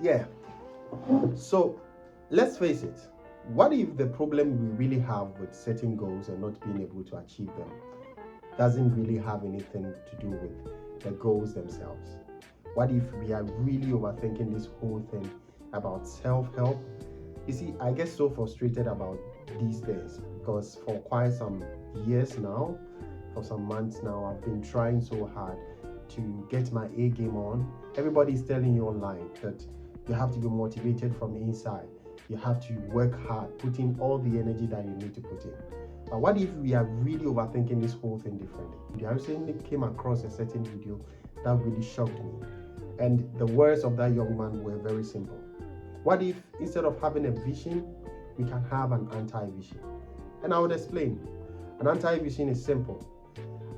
Yeah. So let's face it. What if the problem we really have with setting goals and not being able to achieve them doesn't really have anything to do with the goals themselves? What if we are really overthinking this whole thing about self-help? You see, I get so frustrated about these things because for quite some years now, for some months now, I've been trying so hard to get my A game on. Everybody's telling you online that you have to be motivated from the inside. You have to work hard, put in all the energy that you need to put in. But what if we are really overthinking this whole thing differently? I recently came across a certain video that really shocked me. And the words of that young man were very simple. What if instead of having a vision, we can have an anti-vision? And I would explain. An anti-vision is simple.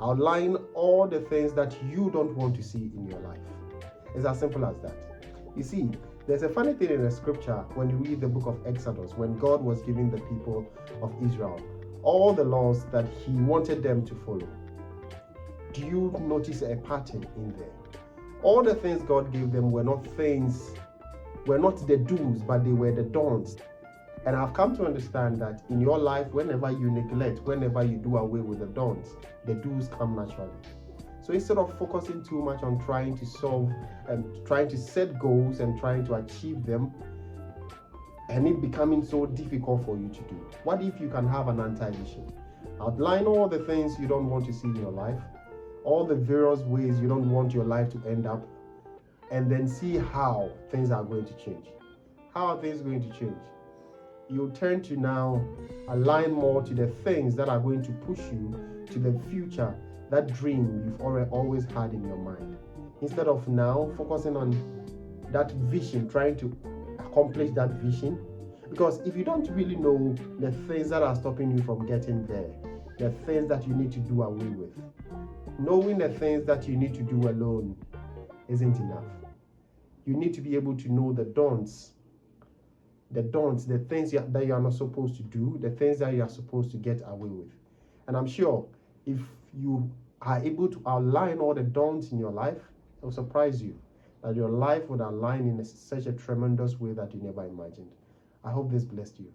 Outline all the things that you don't want to see in your life. It's as simple as that. You see, there's a funny thing in the scripture when you read the book of Exodus, when God was giving the people of Israel all the laws that he wanted them to follow. Do you notice a pattern in there? All the things God gave them were not the do's, but they were the don'ts. And I've come to understand that in your life, whenever you neglect, whenever you do away with the don'ts, the do's come naturally. So instead of focusing too much on trying to solve and trying to set goals and trying to achieve them, and it becoming so difficult for you to do, what if you can have an anti-vision? Outline all the things you don't want to see in your life, all the various ways you don't want your life to end up, and then see how things are going to change. How are things going to change? You turn to now align more to the things that are going to push you to the future, that dream you've always had in your mind. Instead of now focusing on that vision, trying to accomplish that vision. Because if you don't really know the things that are stopping you from getting there, the things that you need to do away with, knowing the things that you need to do alone isn't enough. You need to be able to know the don'ts, the things that you are not supposed to do, the things that you are supposed to get away with. And I'm sure if you are able to outline all the don'ts in your life, it will surprise you that your life would align in such a tremendous way that you never imagined. I hope this blessed you.